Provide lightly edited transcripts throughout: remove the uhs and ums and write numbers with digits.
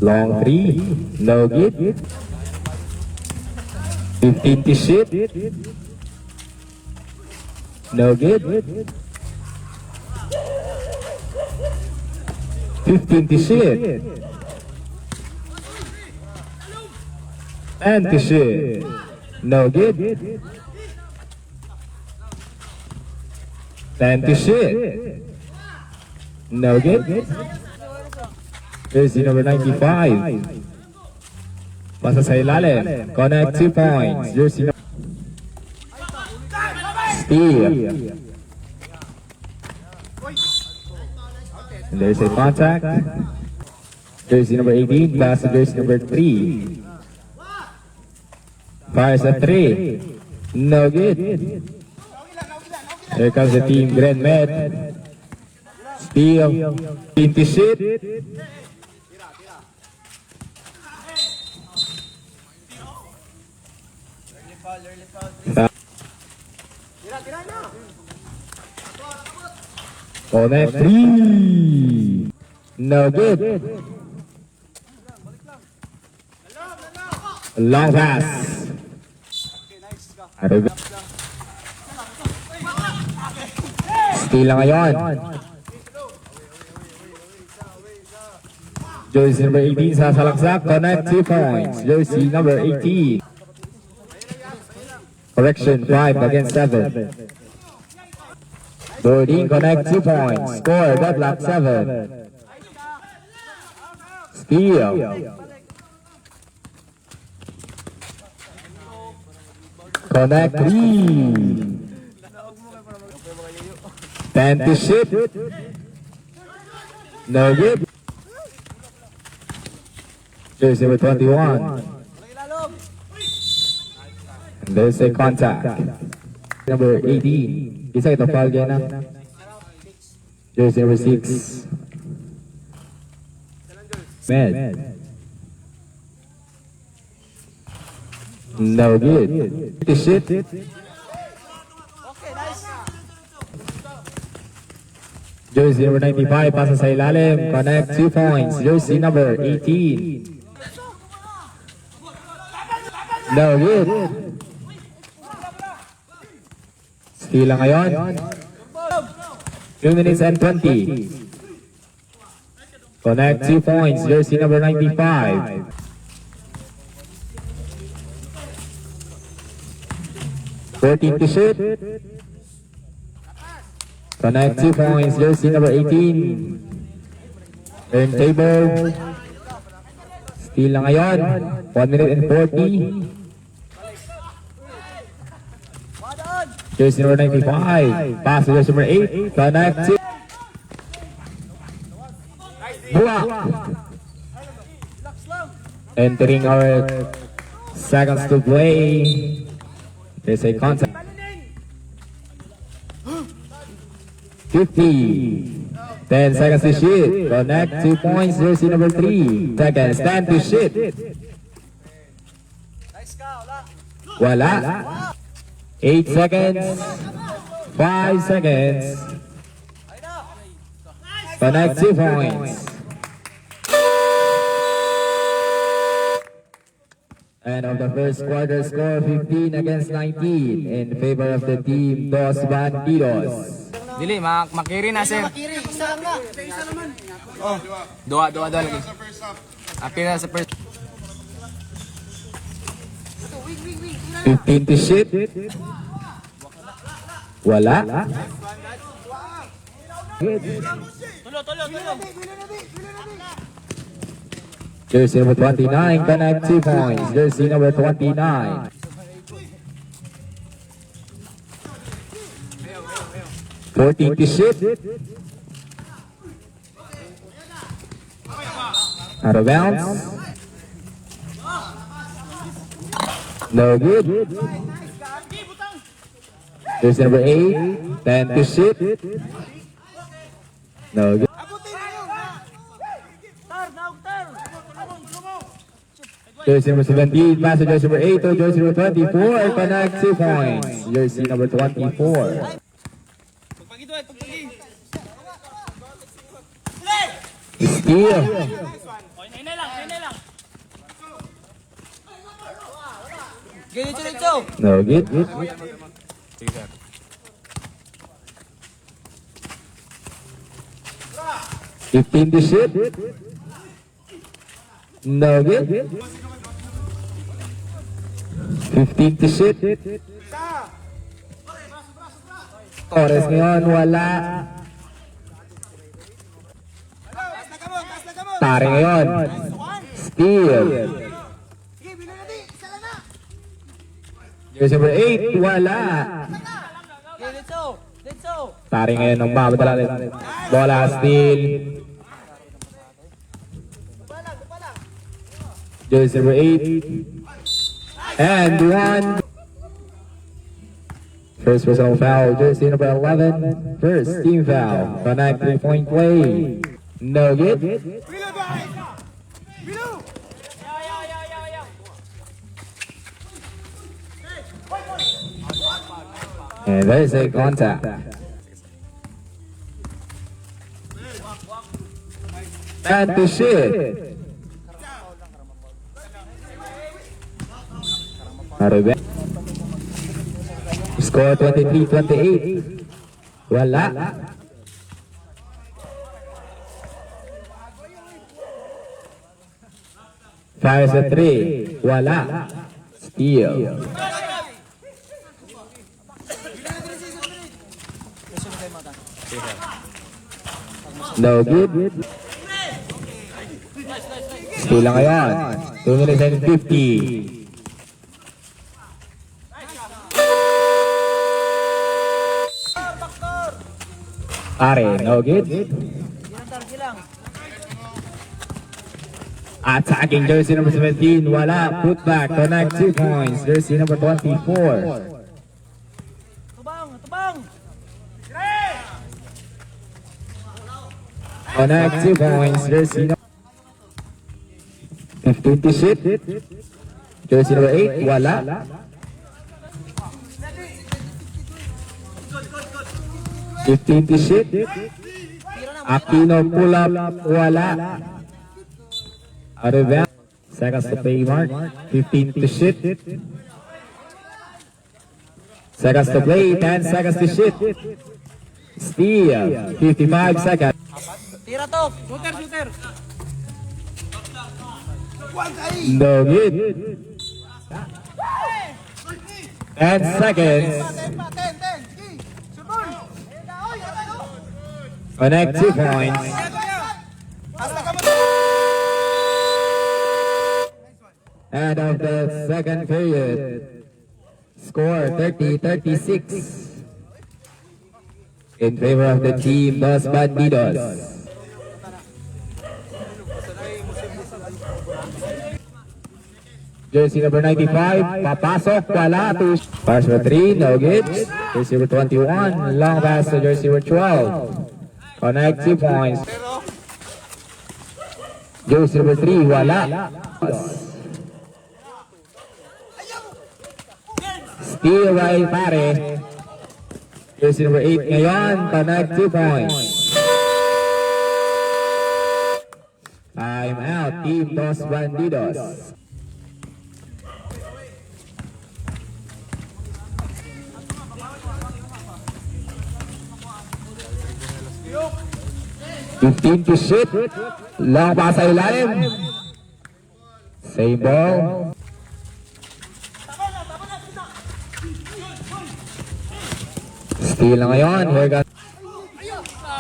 Long three, no good. 15 to shoot. No good. 15 to shoot. And to shoot. No good. 10 to shoot. No good. Jersey number 95. Pasa sa ilalim. Connect 2 points. Jersey number... Steal. And there's a contact. Jersey number 18. Pass to jersey number 3. Fires a 3. No good. Here comes the team Grand Med. Steal. Into shoot. Connect 3. No good. Long pass. Steal lang ngayon. Jersey number 18 sa salaksak. Connect 2 points. Jersey number 18. Correction 5 against 7. Boarding connect 2 points. Score deadlock 7. Steal. Connect 3. 10 to shoot. No good. Jersey number 21. And there's a contact. Number 18. Isa ito foul yan na. Jersey number 6. Med. No good. To shoot. Jersey number 95. Pasa sa ilalim. Connect 2 points. Jersey number 18. No good. Steal lang ngayon. 2 minutes and 20. Connect 2 points. Jersey number 95. $14 to shoot. Connect 2 points. Jersey number 18. Turntable. Steal lang ngayon. 1 minute and 40. Jersey number 95. Pass to jersey number 8. Connect 2. Block. Entering our seconds to play. There's a contact. 50. 10 seconds to shoot. Connect 2 points. Jersey number 3. Seconds. 10 to shoot. Wala. 8 seconds. 5 seconds. Connect 2 points. And of the first quarter score, 15 against 19 in favor of the team Dos Bandidos. Dili, makiri na sir. Makiri, isa lang nga. Isa naman. Oh, dua lagi. Apil na sa first. 15 to shoot. Wala. Tulo. Jersey number 29, connect 2 points. Jersey number 29. $14 to shoot. Out of bounds. No good. Jersey number 8, 10 to shoot. No good. Jersey number 17, pass to jersey number 8 to jersey number 24, connect 2 points. Jersey number 24. Pagpagi to, pagpagi. Steal. O, inay lang, inay lang. Ganito. No good. Sige, sir. 15 to shoot. No good. 15 to shoot. Oras ngayon, wala. Pare ngayon. Steal. Jersey number 8, wala. Dito. Pare ngayon ng babadala rin. Bola, steal. Jersey number 8. And 1. First personal foul, jersey number 11. First team foul. Connect 3-point play. No good. And there's a contact. And to shoot. Arbe. Score 23-28. Wala. Fires a 3. Wala. Steal. No good. Steal lang ngayon. 2 minutes and 50. Pare, no good. Attacking jersey number 17, wala. Put back, connect 2 points. Jersey number 24. Tubang. Connect 2 points. Jersey number 15 to shoot. Jersey number 8, wala. Fifteen to shoot. Aquino pull up, wala. Out of bounds. Seconds to play mark. 15 to shoot. Seconds to play. 10 seconds to shoot. Steal. 55 seconds. Tira to. Shooter. No good. 10 seconds. Connect 2 points. End of the second period. Score 30-36. In favor of the team Dos Bandidos. Jersey number 95, papasok, wala. Pass for 3, no good. Jersey number 21, long pass to jersey number 12. Connect 2 points. Jersey number 3, wala. Steal by pare. Jersey number 8 ngayon, connect 2 points. Time out, Team Dos Bandidos. Fifteen to shoot. Long pass sa ilalim. Same ball. Steal na ngayon.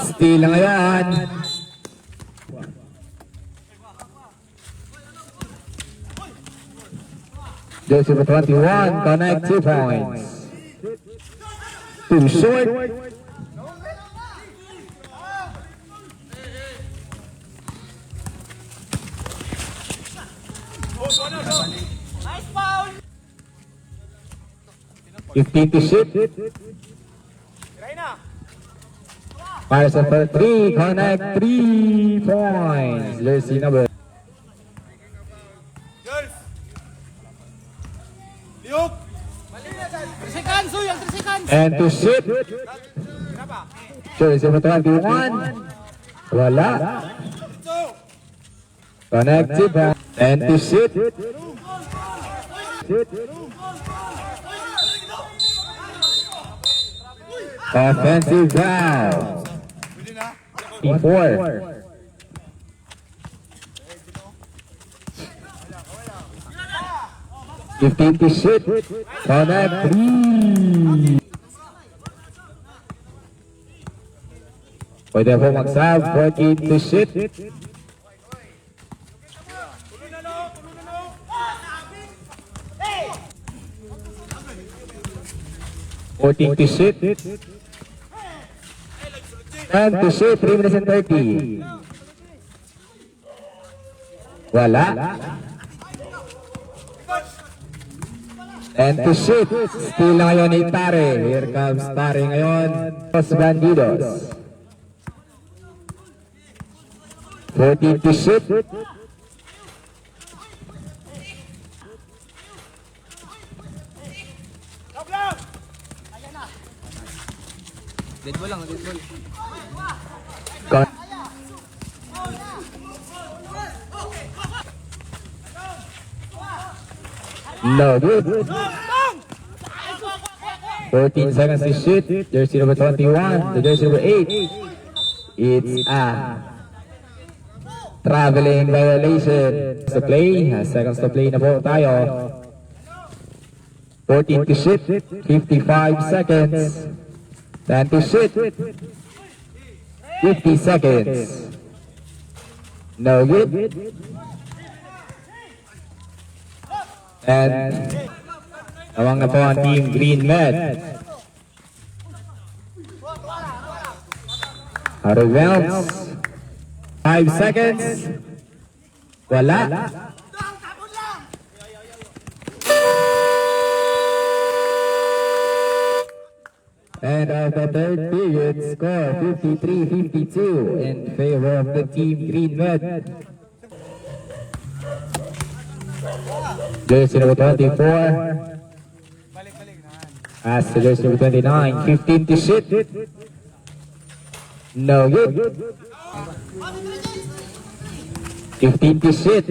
Steal na ngayon. Jersey number 21, connect 2 points. Too short. Nice foul. 15 to shoot. Fires for 3, connect 3 points. Jersey number. 3 seconds, Uy! Ang 3 seconds! And to shoot. Jersey number 21. Wala. Connected. And to shoot. Offensive foul. 4. Fifteen to shoot. Connect 3. Pwede po mag-sub. 14 to shoot. 14 to shoot. 10 to shoot. 3 minutes and 30. Wala. And to shoot. Steal na ngayon ni Tare. Here comes Tare ngayon. Los Bandidos. 14 to shoot. Dead ball lang, dead ball. No good. 14 seconds to shoot. Jersey number 21 to jersey number 8. It's a traveling violation. To play. Seconds to play na po tayo. 14 to shoot. 55 seconds. 10 to shoot. 50 seconds. No good. And tawang na po ang team Green Med. Out of bounds. 5 seconds. Wala. And of the third period, score 53-52 in favor of the team Green Med. Jersey number 24. As to jersey number 29. 15 to shoot. No good. 15 to shoot.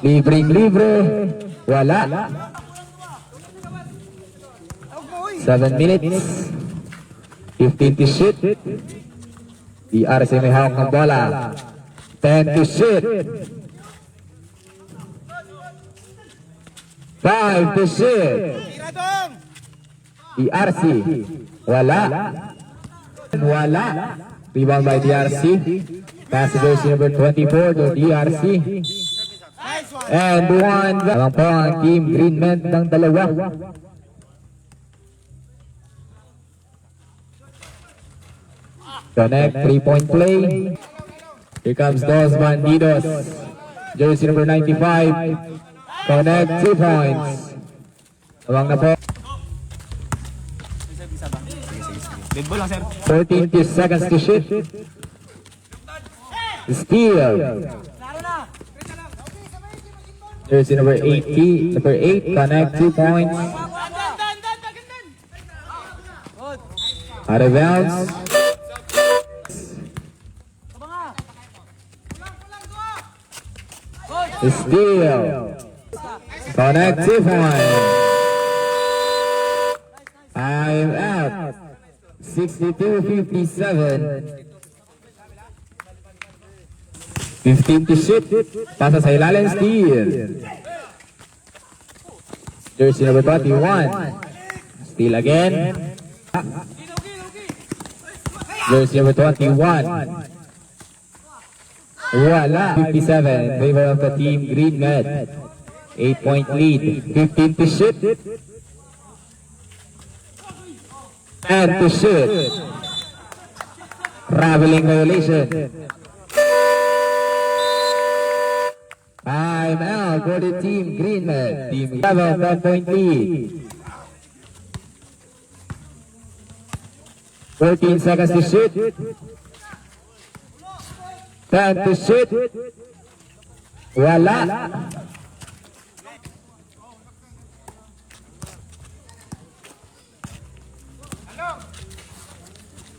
Libre. Wala. 7 minutes. 15 to shoot. The RC may hawak ng bola. 10 to shoot. 5 to shoot. DRC. Wala. Rebound by DRC. Pass to jersey number 24 to DRC. And one. Lamang po ang team Green Men ng dalawa. Connect 3-point play. Here comes Los Bandidos. Jersey number 95. Connect 2 points. Tawang na po. Dead ball lang, sir. 14 seconds to shoot. Steal. Jersey number 80. Number 8. Connect 2 points. Out of bounds. Steal. Connect 2 points. I'm out. 62-57. 15 to shoot. Pasa sa ilalim. Steal. Jersey number 21. Steal again. Jersey number 21. Wala. 57 in favor of the team Green Med. 8-point lead. 15 to shoot. And to shoot. Traveling violation. Time out for the team Green Med. Team 10-point lead. 14 seconds to shoot. 10 to shoot. Wala.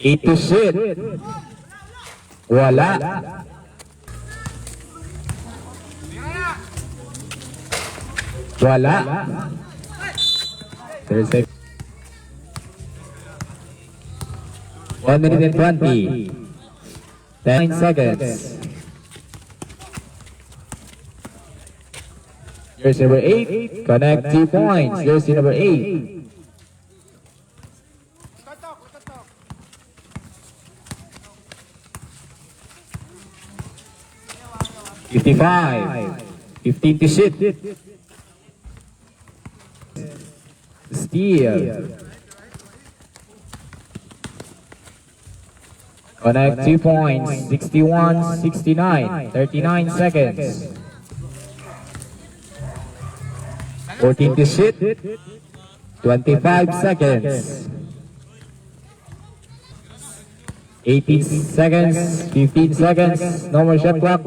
8 to shoot. Wala. Wala. 30 seconds. 1 minute and 20. 10 seconds. Jersey number 8, connect 2 points. Jersey number 8. 55. 15 to shoot. Steal. Connect 2 points. 61-69. 39 seconds. 14 to shoot. 25 seconds. 18 seconds. 15 seconds. No more shot clock.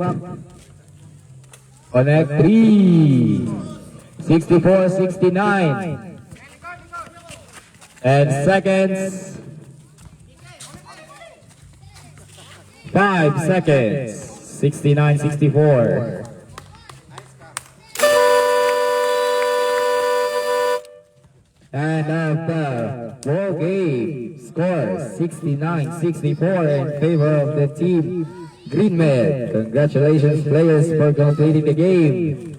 Connect 3. 64-69. 10 seconds. 5 seconds. 69-64. And of the ball game score 69-64 in favor of the team Green Med. Congratulations players for completing the game.